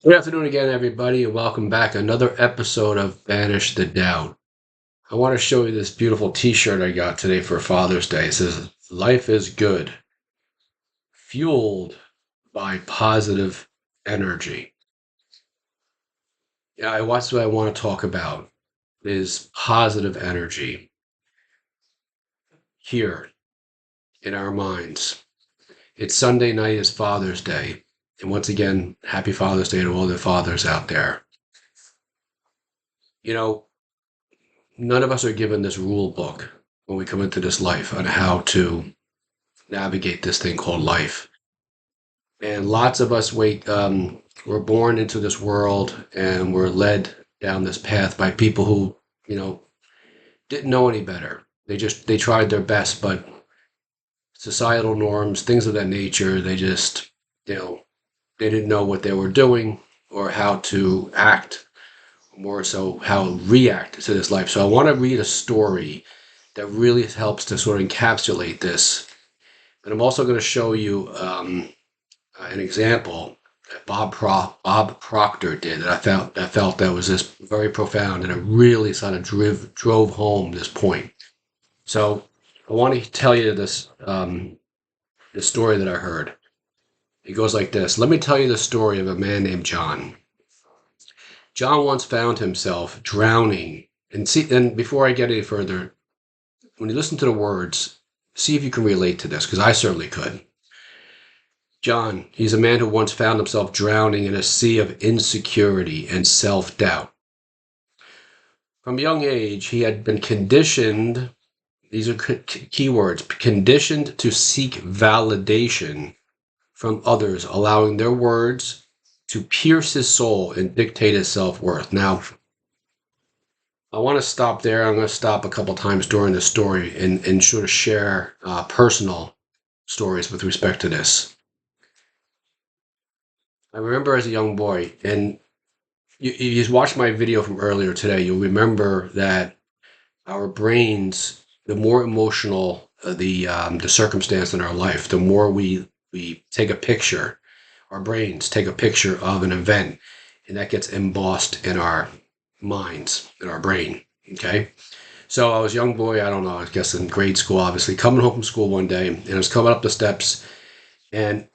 Good afternoon again, everybody, and welcome back. Another episode of Banish the Doubt. I want to show you this beautiful t-shirt I got today for Father's Day. It says, "Life is good, fueled by positive energy." Yeah, that's what I want to talk about is positive energy here in our minds. It's Sunday night is Father's Day. And once again, happy Father's Day to all the fathers out there. You know, none of us are given this rule book when we come into this life on how to navigate this thing called life. And lots of us we're born into this world and we're led down this path by people who, you know, didn't know any better. They tried their best, but societal norms, things of that nature, you know, they didn't know what they were doing or how to act, more so how to react to this life. So I want to read a story that really helps to sort of encapsulate this. And I'm also going to show you an example that Bob Proctor did that I felt that was just very profound, and it really sort of drove home this point. So I want to tell you this story that I heard. It goes like this. Let me tell you the story of a man named John. John once found himself drowning. And before I get any further, when you listen to the words, see if you can relate to this, because I certainly could. John, he's a man who once found himself drowning in a sea of insecurity and self doubt. From a young age, he had been conditioned, these are key words, conditioned to seek validation from others, allowing their words to pierce his soul and dictate his self worth. Now, I want to stop there. I'm going to stop a couple times during this story and sort of share personal stories with respect to this. I remember as a young boy, and you just watched my video from earlier today, you'll remember that our brains, the more emotional the circumstance in our life, the more we take a picture. Our brains take a picture of an event, and that gets embossed in our minds, in our brain. Okay. So I was a young boy, I don't know, I guess in grade school, obviously, coming home from school one day, and I was coming up the steps, and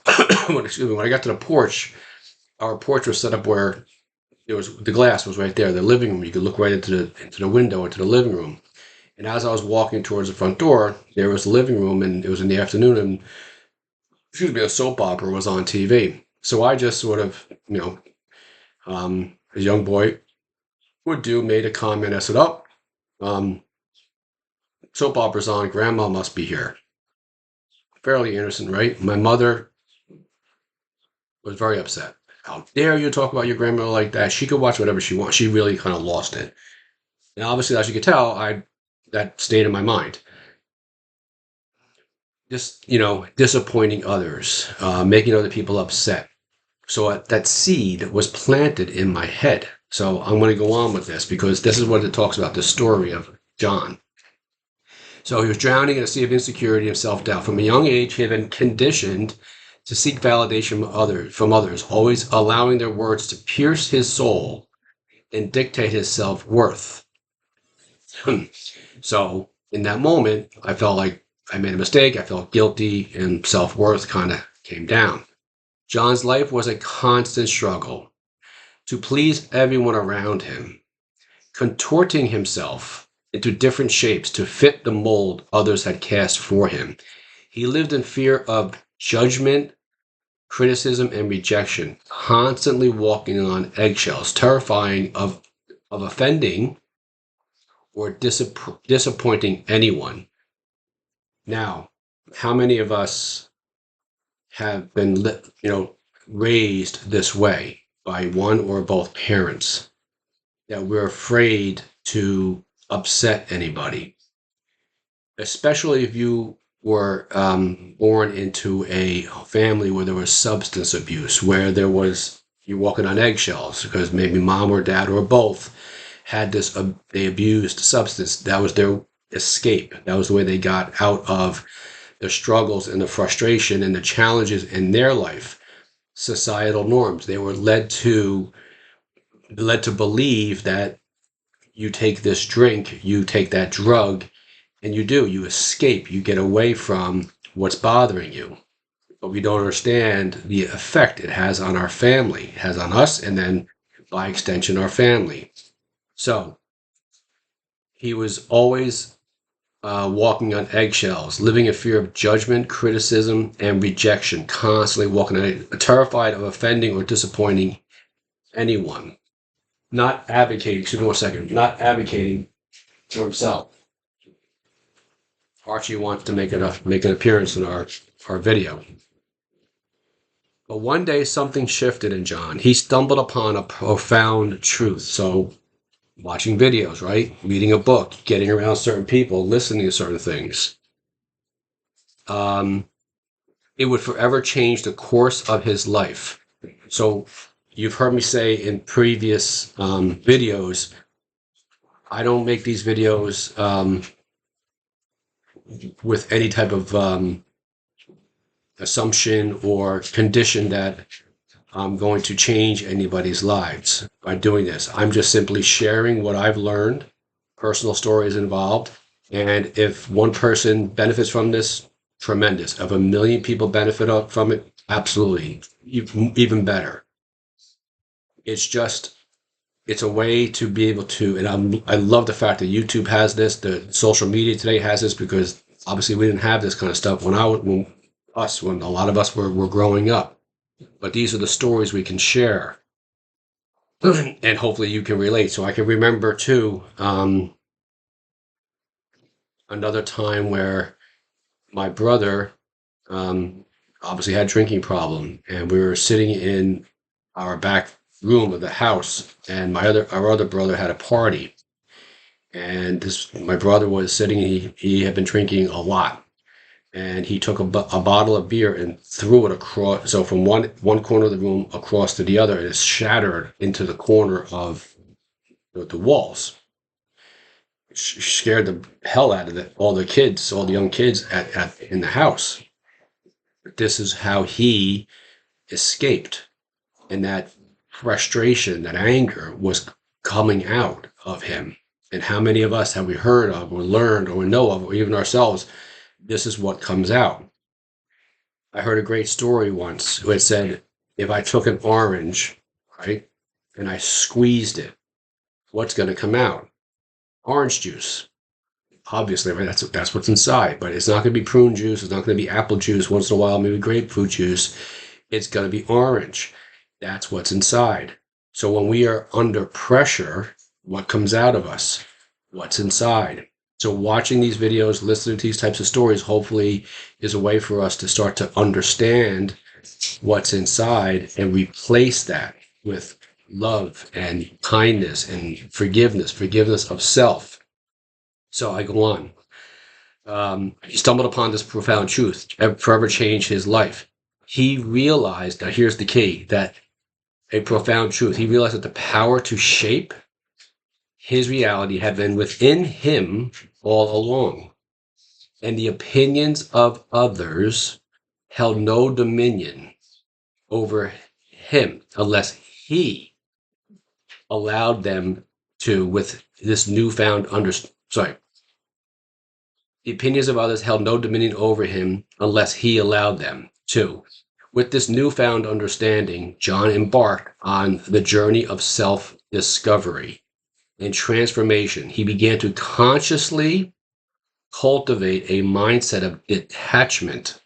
when I got to the porch, our porch was set up where the glass was right there, the living room. You could look right into the window into the living room. And as I was walking towards the front door, there was the living room, and it was in the afternoon, and a soap opera was on TV. So I just sort of, as a young boy would do, made a comment. I said, "Oh, um, soap opera's on. Grandma must be here." Fairly innocent, right? My mother was very upset. "How dare you talk about your grandmother like that? She could watch whatever she wants." She really kind of lost it. And obviously, as you could tell, that stayed in my mind. Just, disappointing others, making other people upset. So that seed was planted in my head. So I'm going to go on with this because this is what it talks about, the story of John. So he was drowning in a sea of insecurity and self-doubt. From a young age, he had been conditioned to seek validation from others, always allowing their words to pierce his soul and dictate his self-worth. So in that moment, I felt like I made a mistake. I felt guilty, and self-worth kind of came down. John's life was a constant struggle to please everyone around him, contorting himself into different shapes to fit the mold others had cast for him. He lived in fear of judgment, criticism, and rejection, constantly walking on eggshells, terrifying of offending or disappointing anyone. Now, how many of us have been, raised this way by one or both parents, that we're afraid to upset anybody, especially if you were born into a family where there was substance abuse, where you're walking on eggshells because maybe mom or dad or both had they abused substance. That was their escape. That was the way they got out of the struggles and the frustration and the challenges in their life. societal norms. They were led to believe that you take this drink, you take that drug, and you escape, you get away from what's bothering you. But we don't understand the effect it has on our family, it has on us, and then by extension, our family. So he was always walking on eggshells, living in fear of judgment, criticism, and rejection, constantly walking on it, terrified of offending or disappointing anyone. Not advocating, excuse me one second, not advocating for himself. Archie wants to make an appearance in our video. But one day something shifted in John. He stumbled upon a profound truth. So watching videos, right? Reading a book, getting around certain people, listening to certain things. Um, it would forever change the course of his life. So you've heard me say in previous videos, I don't make these videos with any type of assumption or condition that I'm going to change anybody's lives by doing this. I'm just simply sharing what I've learned, personal stories involved. And if one person benefits from this, tremendous. If a million people benefit from it, absolutely, even better. It's a way to be able to, and I love the fact that YouTube has this, the social media today has this, because obviously we didn't have this kind of stuff when a lot of us were growing up. But these are the stories we can share, and hopefully you can relate. So I can remember too, another time where my brother obviously had a drinking problem, and we were sitting in our back room of the house, and our other brother had a party, and my brother was sitting. He had been drinking a lot, and he took a bottle of beer and threw it across. So from one corner of the room across to the other, and it shattered into the corner of the walls. It scared the hell out of all the young kids in the house. This is how he escaped, and that frustration, that anger was coming out of him. And how many of us have we heard of or learned or know of, or even ourselves? This is what comes out. I heard a great story once where it said, if I took an orange, right, and I squeezed it, what's going to come out? Orange juice. Obviously, right? That's what's inside. But it's not going to be prune juice. It's not going to be apple juice. Once in a while, maybe grapefruit juice. It's going to be orange. That's what's inside. So when we are under pressure, what comes out of us? What's inside? So watching these videos, listening to these types of stories, hopefully is a way for us to start to understand what's inside and replace that with love and kindness and forgiveness of self. So I go on. He stumbled upon this profound truth, forever changed his life. He realized, now here's the key, that a profound truth. He realized that the power to shape his reality had been within him all along, and the opinions of others held no dominion over him unless he allowed them to, with this newfound the opinions of others held no dominion over him unless he allowed them to. With this newfound understanding, John embarked on the journey of self-discovery and transformation. He began to consciously cultivate a mindset of detachment,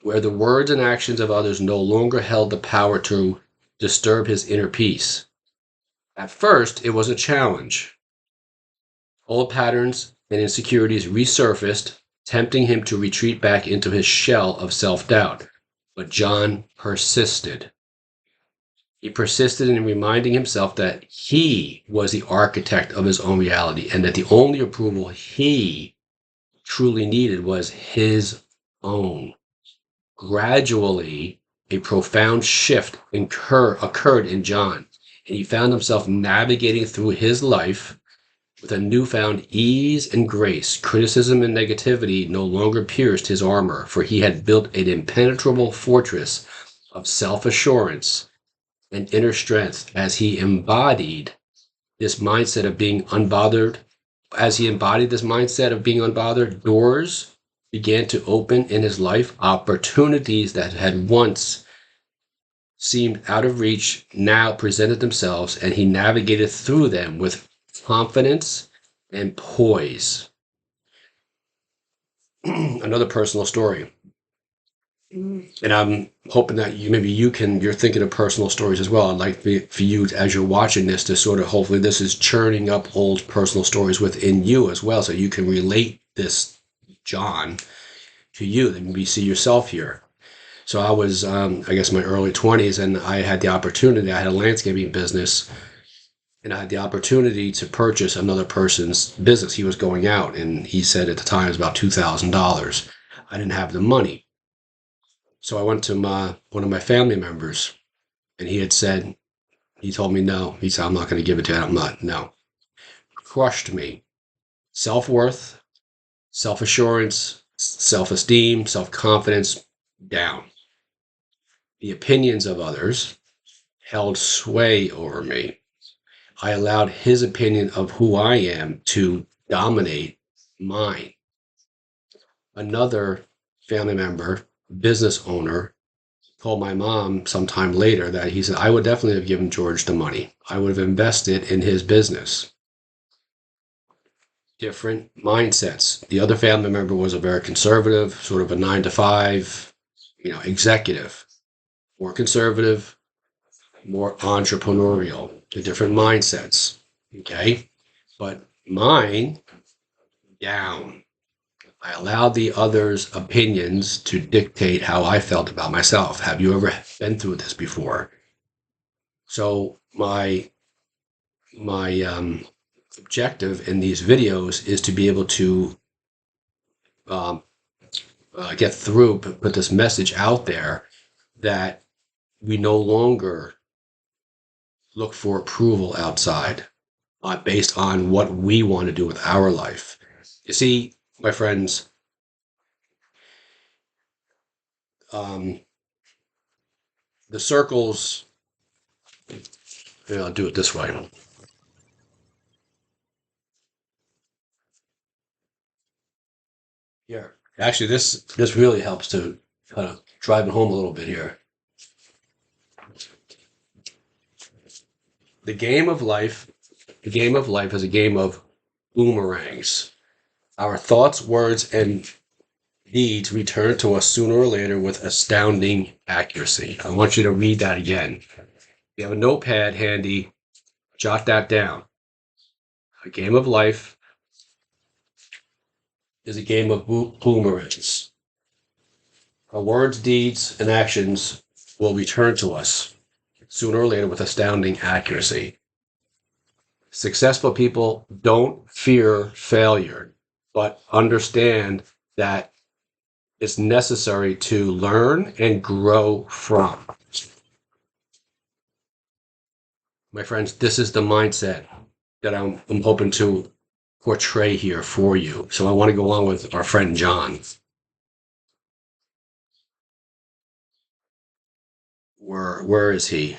where the words and actions of others no longer held the power to disturb his inner peace. At first, it was a challenge. Old patterns and insecurities resurfaced, tempting him to retreat back into his shell of self-doubt. But John persisted. He persisted in reminding himself that he was the architect of his own reality, and that the only approval he truly needed was his own. Gradually, a profound shift occurred in John, and he found himself navigating through his life with a newfound ease and grace. Criticism and negativity no longer pierced his armor, for he had built an impenetrable fortress of self-assurance and inner strength as he embodied this mindset of being unbothered. As he embodied this mindset of being unbothered, doors began to open in his life. Opportunities that had once seemed out of reach now presented themselves, and he navigated through them with confidence and poise. Another personal story. And I'm hoping that you're thinking of personal stories as well. I'd like for you, as you're watching this, to sort of, hopefully this is churning up old personal stories within you as well, so you can relate this John to you, and maybe see yourself here. So I was, I guess, my early 20s, and I had the opportunity. I had a landscaping business, and I had the opportunity to purchase another person's business. He was going out, and he said at the time it was about $2,000. I didn't have the money. So I went to one of my family members, and he told me no. He said, I'm not going to give it to you. I'm not, no. Crushed me. Self-worth, self-assurance, self-esteem, self-confidence, down. The opinions of others held sway over me. I allowed his opinion of who I am to dominate mine. Another family member, business owner, told my mom sometime later that he said, I would definitely have given George the money. I would have invested in his business. Different mindsets. The other family member was a very conservative, sort of a 9 to 5, executive. More conservative, more entrepreneurial. The different mindsets. Okay. But mine, down. I allowed the others' opinions to dictate how I felt about myself. Have you ever been through this before? So my objective in these videos is to be able to um, get through, put this message out there that we no longer look for approval outside based on what we want to do with our life. You see, my friends, the circles, I'll do it this way. Yeah. Actually, this really helps to kind of drive it home a little bit here. The game of life, the game of life is a game of boomerangs. Our thoughts, words, and deeds return to us sooner or later with astounding accuracy. I want you to read that again. If you have a notepad handy, jot that down. A game of life is a game of boomerangs. Our words, deeds, and actions will return to us sooner or later with astounding accuracy. Successful people don't fear failure, but understand that it's necessary to learn and grow from. My friends, this is the mindset that I'm hoping to portray here for you. So I want to go on with our friend John. Where is he?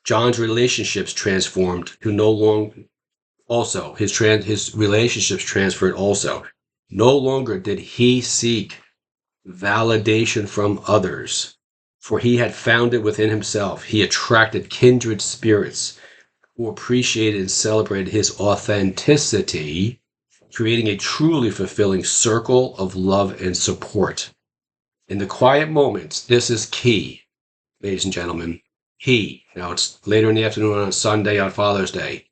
John's relationships transformed to no longer. Also, his relationships transferred also. No longer did he seek validation from others, for he had found it within himself. He attracted kindred spirits who appreciated and celebrated his authenticity, creating a truly fulfilling circle of love and support. In the quiet moments, this is key, ladies and gentlemen. Key. Now it's later in the afternoon on a Sunday on Father's Day.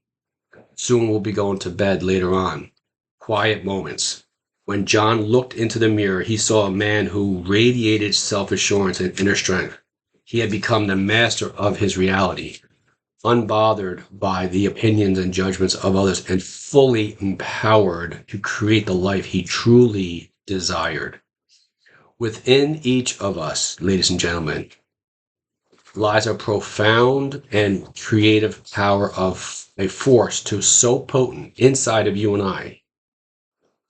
Soon we'll be going to bed later on. Quiet moments. When John looked into the mirror, he saw a man who radiated self-assurance and inner strength. He had become the master of his reality, unbothered by the opinions and judgments of others, and fully empowered to create the life he truly desired. Within each of us, ladies and gentlemen, lies a profound and creative power of a force so potent inside of you and I.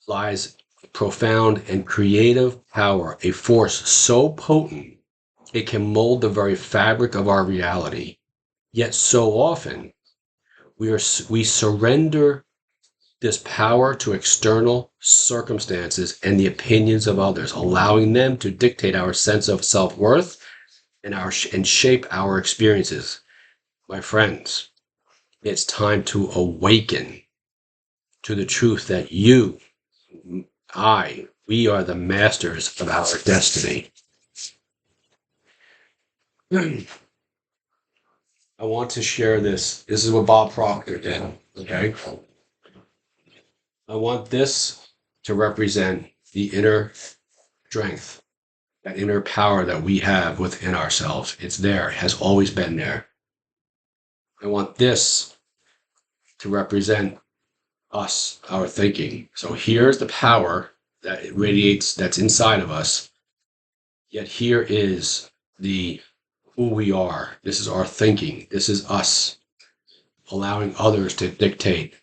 Lies profound and creative power, a force so potent It can mold the very fabric of our reality. Yet so often we surrender this power to external circumstances and the opinions of others, allowing them to dictate our sense of self-worth and shape our experiences. My friends, it's time to awaken to the truth that we are the masters of our destiny. I want to share this. This is what Bob Proctor did. Okay. I want this to represent the inner strength, that inner power that we have within ourselves. It's there, it has always been there. I want this to represent us, our thinking. So here's the power that it radiates that's inside of us. Yet here is the who we are. This is our thinking. This is us allowing others to dictate.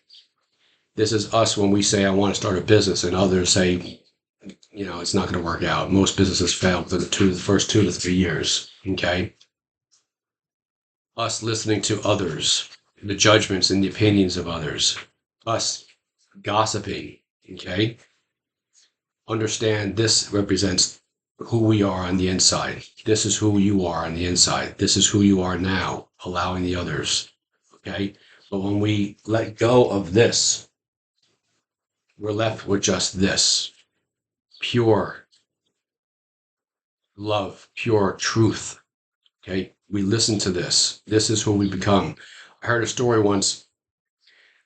This is us when we say, I want to start a business, and others say, it's not going to work out. Most businesses fail within the first 2 to 3 years. Okay. Us listening to others, the judgments and the opinions of others, us gossiping. Okay. Understand this represents who we are on the inside. This is who you are on the inside. This is who you are now, allowing the others. Okay. But when we let go of this, we're left with just this pure love, pure truth. Okay. We listen to this. This is who we become. I heard a story once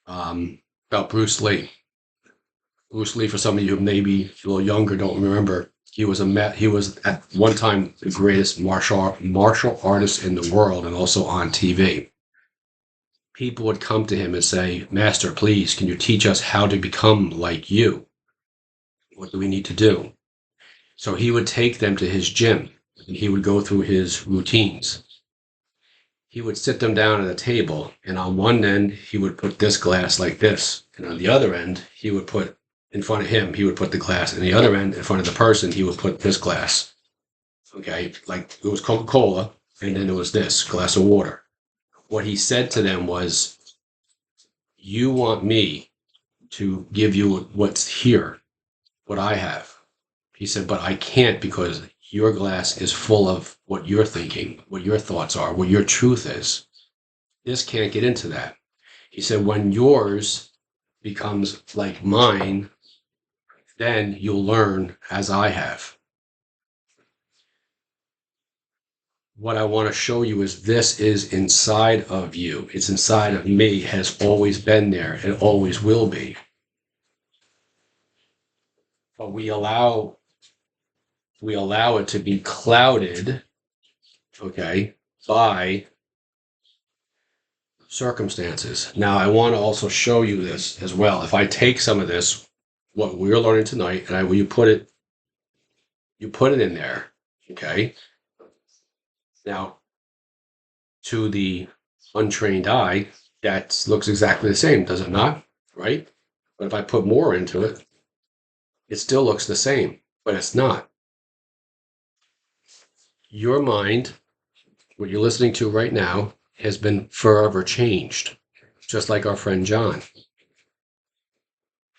about Bruce Lee. Bruce Lee, for some of you who maybe a little younger don't remember, he was at one time the greatest martial artist in the world, and also on TV. People would come to him and say, Master, please, can you teach us how to become like you? What do we need to do? So he would take them to his gym, and he would go through his routines. He would sit them down at a table, and on one end, he would put this glass like this. And on the other end, he would put in front of him, he would put the glass. And the other end, in front of the person, he would put this glass. Okay, like it was Coca-Cola, and then it was this glass of water. What he said to them was, you want me to give you what's here, what I have. He said, but I can't, because your glass is full of what you're thinking, what your thoughts are, what your truth is. This can't get into that. He said, when yours becomes like mine, then you'll learn as I have. What I want to show you is this is inside of you. It's inside of me, has always been there, and always will be. But we allow it to be clouded, okay, by circumstances. Now, I want to also show you this as well. If I take some of this, what we're learning tonight, and you put it in there, okay? Now, to the untrained eye, that looks exactly the same, does it not? Right? But if I put more into it, it still looks the same, but it's not. Your mind, what you're listening to right now, has been forever changed, just like our friend John.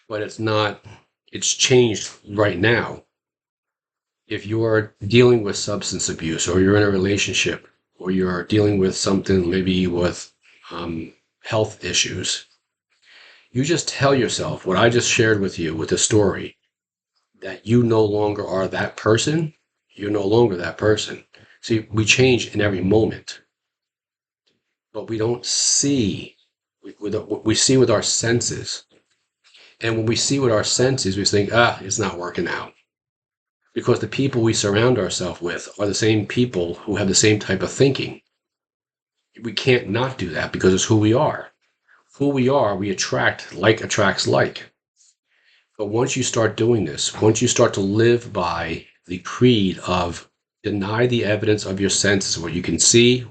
But it's changed right now. If you're dealing with substance abuse, or you're in a relationship, or you're dealing with something maybe with health issues, you just tell yourself what I just shared with you with the story, that you no longer are that person. You're no longer that person. See, we change in every moment, but we don't see. We see with our senses. And when we see with our senses, we think, it's not working out. Because the people we surround ourselves with are the same people who have the same type of thinking. We can't not do that, because it's who we are. Who we are, we attract. Like attracts like. But once you start doing this, once you start to live by the creed of deny the evidence of your senses, what you can see,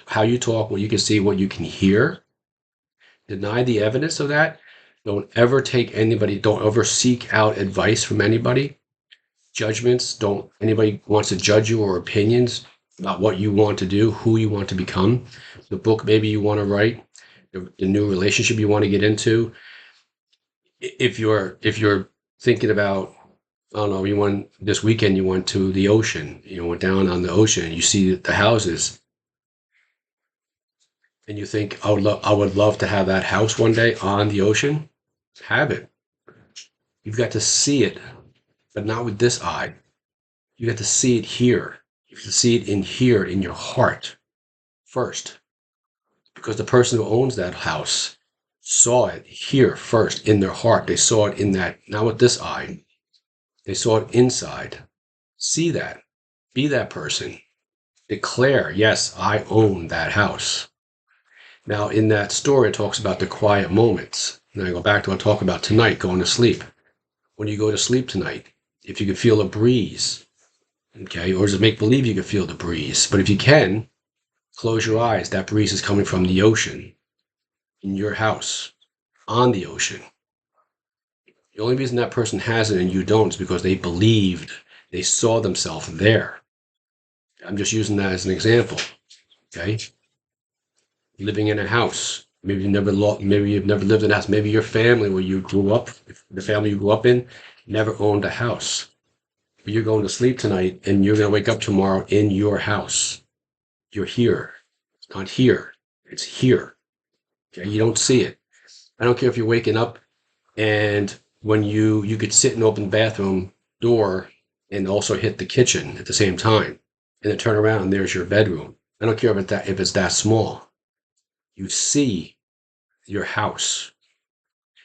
how you talk, what you can see, what you can hear, deny the evidence of that. Don't ever seek out advice from anybody. judgments. Don't anybody wants to judge you or opinions about what you want to do, who you want to become, the book maybe you want to write, the new relationship you want to get into. If you're thinking about, I don't know, you went this weekend, you went to the ocean, you went down on the ocean, you see the houses, and you think, I would love to have that house one day on the ocean. Have it. You've got to see it, but not with this eye. You got to see it here. You have to see it in here in your heart first, because the person who owns that house saw it here first in their heart. They saw it in that, not with this eye. They saw it inside. See that. Be that person. Declare, yes, I own that house. Now, in that story, it talks about the quiet moments. And I go back to what I talk about tonight, going to sleep. When you go to sleep tonight, if you can feel a breeze, okay, or just make believe you can feel the breeze. But if you can, close your eyes. That breeze is coming from the ocean in your house, on the ocean. The only reason that person has it and you don't is because they believed, they saw themselves there. I'm just using that as an example. Okay. Living in a house. Maybe you've never lived in a house. Maybe your family where you grew up, the family you grew up in, never owned a house. But you're going to sleep tonight and you're going to wake up tomorrow in your house. You're here. It's not here. It's here. Okay. You don't see it. I don't care if you're waking up and when you could sit and open the bathroom door and also hit the kitchen at the same time, and then turn around and there's your bedroom. I don't care if it's that small. You see your house.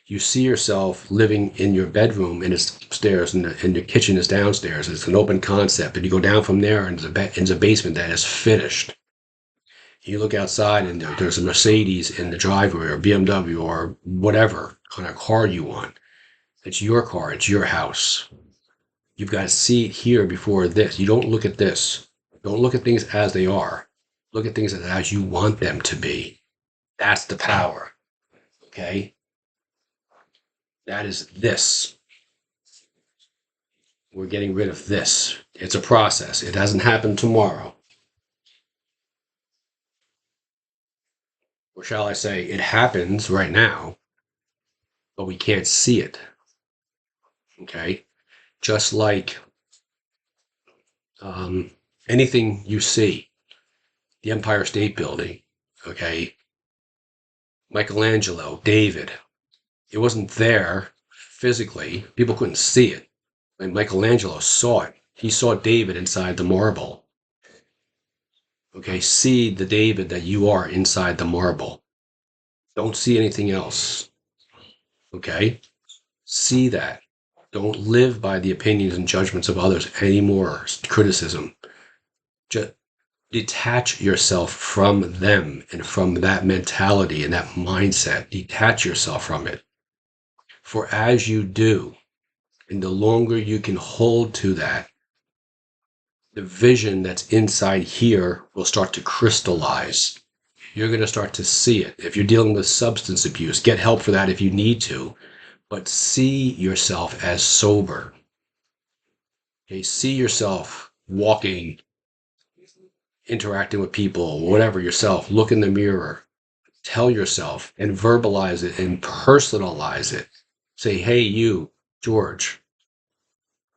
You see yourself living in your bedroom and it's upstairs and your kitchen is downstairs. It's an open concept. And you go down from there into the basement that is finished. You look outside and there's a Mercedes in the driveway or BMW or whatever kind of car you want. It's your car. It's your house. You've got to see it here before this. You don't look at this. Don't look at things as they are. Look at things as you want them to be. That's the power. Okay? That is this. We're getting rid of this. It's a process. It hasn't happened tomorrow. Or shall I say, it happens right now, but we can't see it. Okay? Just like anything you see, the Empire State Building, okay? Michelangelo, David, it wasn't there physically. People couldn't see it. Like Michelangelo saw it. He saw David inside the marble. Okay, see the David that you are inside the marble. Don't see anything else. Okay? See that. Don't live by the opinions and judgments of others anymore. Criticism. Just detach yourself from them and from that mentality and that mindset. Detach yourself from it. For as you do, and the longer you can hold to that, the vision that's inside here will start to crystallize. You're going to start to see it. If you're dealing with substance abuse, get help for that if you need to, but see yourself as sober. Okay, see yourself walking, interacting with people, whatever, yourself. Look in the mirror, tell yourself and verbalize it and personalize it. Say, hey, you, George,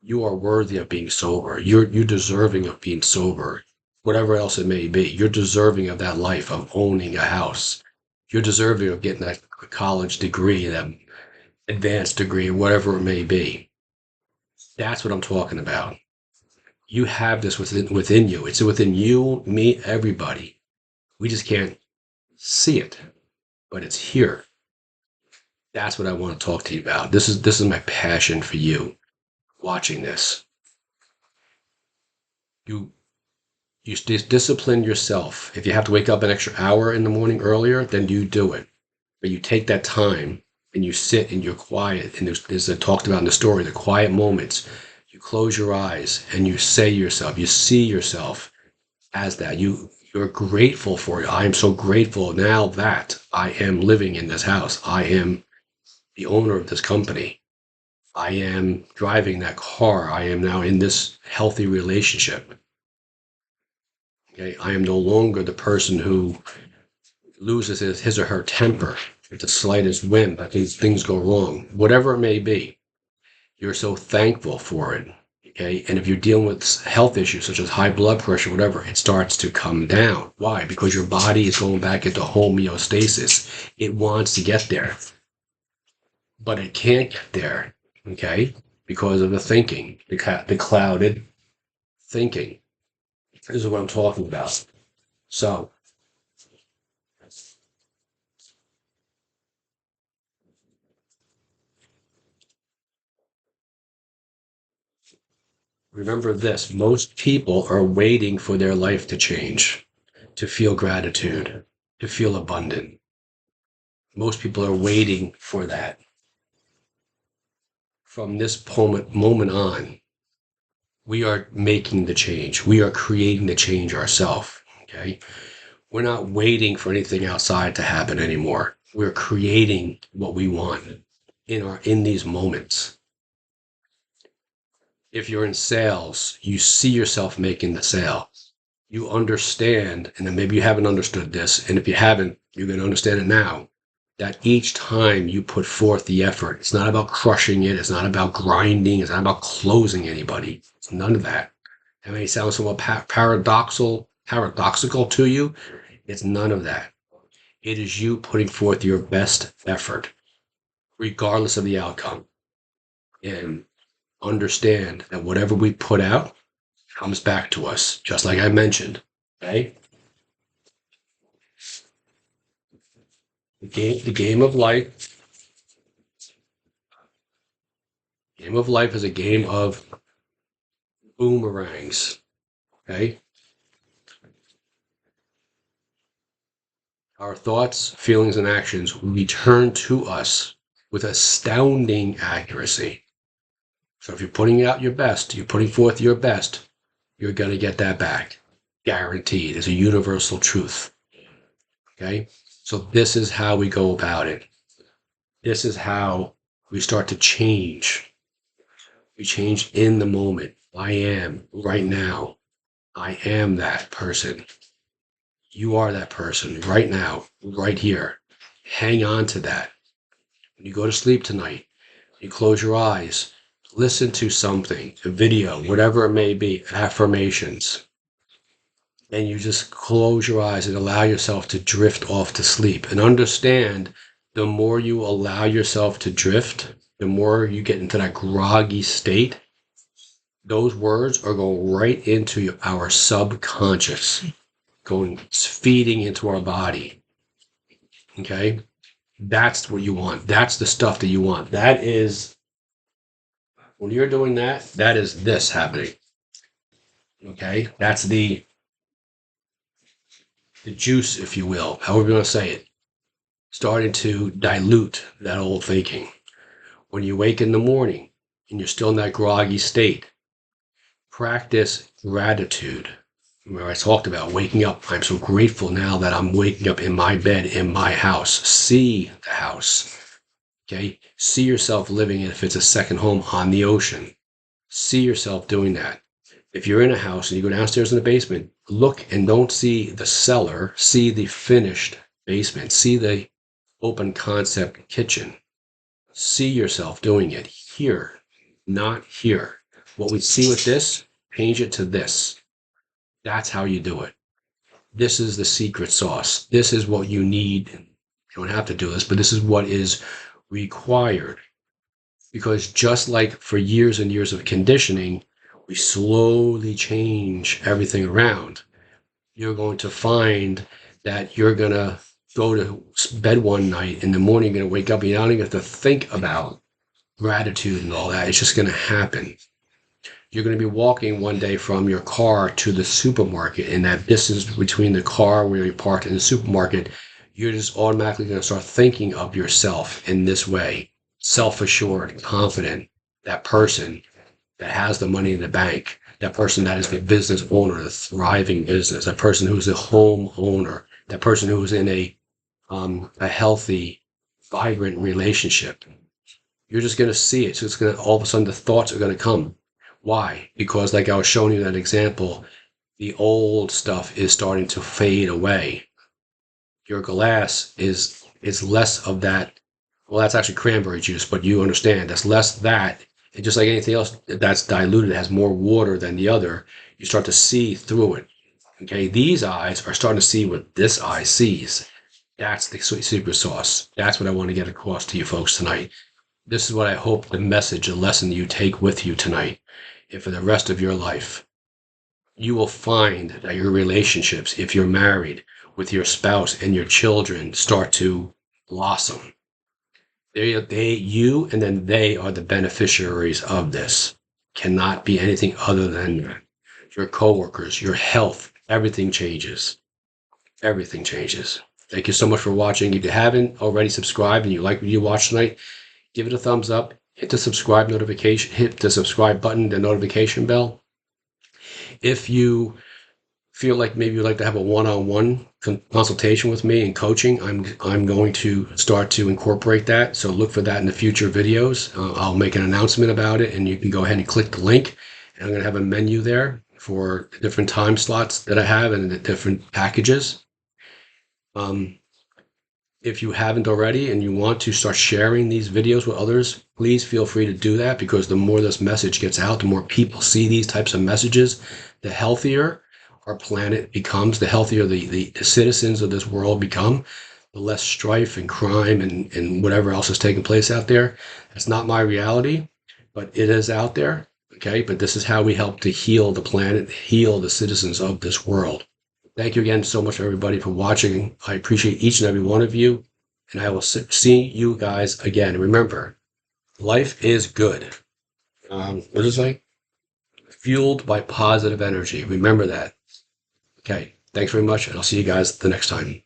you are worthy of being sober. You're deserving of being sober. Whatever else it may be, you're deserving of that life of owning a house. You're deserving of getting that college degree, that advanced degree, whatever it may be. That's what I'm talking about. You have this within you. It's within you, me, everybody. We just can't see it, but it's here. That's what I want to talk to you about. This is my passion for you watching this. You you discipline yourself. If you have to wake up an extra hour in the morning earlier, then you do it. But you take that time and you sit and you're quiet. And there's talked about in the story, the quiet moments. You close your eyes and you say yourself, you see yourself as that. You're grateful for it. I am so grateful now that I am living in this house. I am the owner of this company. I am driving that car. I am now in this healthy relationship. Okay. I am no longer the person who loses his or her temper at the slightest whim that these things go wrong, whatever it may be. You're so thankful for it. Okay. And if you're dealing with health issues such as high blood pressure, whatever, it starts to come down. Why? Because your body is going back into homeostasis. It wants to get there, but it can't get there. Okay. Because of the thinking, the clouded thinking. This is what I'm talking about. So remember this, most people are waiting for their life to change, to feel gratitude, to feel abundant. Most people are waiting for that. From this moment on, we are making the change. We are creating the change ourselves. Okay. We're not waiting for anything outside to happen anymore. We're creating what we want in these moments. If you're in sales, you see yourself making the sale. You understand, and then maybe you haven't understood this, and if you haven't, you're going to understand it now, that each time you put forth the effort, it's not about crushing it, it's not about grinding, it's not about closing anybody. It's none of that. That may sound somewhat paradoxical to you. It's none of that. It is you putting forth your best effort, regardless of the outcome. And understand that whatever we put out comes back to us, just like I mentioned. Okay? The game of life, game of life is a game of boomerangs. Okay? Our thoughts, feelings, and actions return to us with astounding accuracy. So if you're putting out your best, you're putting forth your best, you're going to get that back. Guaranteed. It's a universal truth. Okay? So this is how we go about it. This is how we start to change. We change in the moment. I am right now. I am that person. You are that person right now, right here. Hang on to that. When you go to sleep tonight, you close your eyes, listen to something, a video, whatever it may be, affirmations, and you just close your eyes and allow yourself to drift off to sleep. And understand, the more you allow yourself to drift, the more you get into that groggy state, those words are going right into our subconscious, going feeding into our body. Okay? That's what you want. That's the stuff that you want. That is, when you're doing that, that is this happening. Okay? That's the juice, if you will, however you want to say it, starting to dilute that old thinking. When you wake in the morning and you're still in that groggy state, practice gratitude. Where I talked about waking up. I'm so grateful now that I'm waking up in my bed, in my house. See the house. Okay? See yourself living in, if it's a second home, on the ocean. See yourself doing that. If you're in a house and you go downstairs in the basement, look and don't see the cellar, see the finished basement, see the open concept kitchen. See yourself doing it here, not here. What we see with this, change it to this. That's how you do it. This is the secret sauce. This is what you need. You don't have to do this, but this is what is required. Because just like for years and years of conditioning, we slowly change everything around. You're going to find that you're going to go to bed one night, in the morning, you're going to wake up and you don't even have to think about gratitude and all that. It's just going to happen. You're going to be walking one day from your car to the supermarket, and that distance between the car where you parked and the supermarket, you're just automatically going to start thinking of yourself in this way. Self-assured, confident, that person that has the money in the bank, that person that is the business owner, the thriving business, that person who's a home owner, that person who's in a healthy, vibrant relationship. You're just going to see it. So it's going to, all of a sudden, the thoughts are going to come. Why? Because, like I was showing you that example, the old stuff is starting to fade away. Your glass is less of that. Well, that's actually cranberry juice, but you understand that's less that. And just like anything else that's diluted, it has more water than the other. You start to see through it. Okay, these eyes are starting to see what this eye sees. That's the secret sauce. That's what I want to get across to you folks tonight. This is what I hope the message, the lesson you take with you tonight and for the rest of your life. You will find that your relationships, if you're married, with your spouse and your children start to blossom. You, and then they are the beneficiaries of this. Cannot be anything other than that. Your coworkers, your health, everything changes. Everything changes. Thank you so much for watching. If you haven't already subscribed and you like what you watched tonight, give it a thumbs up. Hit the subscribe notification, hit the subscribe button, the notification bell. If you feel like maybe you'd like to have a one-on-one consultation with me and coaching, I'm going to start to incorporate that. So look for that in the future videos. I'll make an announcement about it, and you can go ahead and click the link. And I'm going to have a menu there for the different time slots that I have and the different packages. If you haven't already and you want to start sharing these videos with others, please feel free to do that, because the more this message gets out, the more people see these types of messages, the healthier our planet becomes, the healthier the citizens of this world become, the less strife and crime and whatever else is taking place out there. That's not my reality, but it is out there. Okay, but this is how we help to heal the planet, heal the citizens of this world. Thank you again so much, everybody, for watching. I appreciate each and every one of you, and I will see you guys again. Remember, life is good. What does it say? Fueled by positive energy. Remember that. Okay, thanks very much, and I'll see you guys the next time.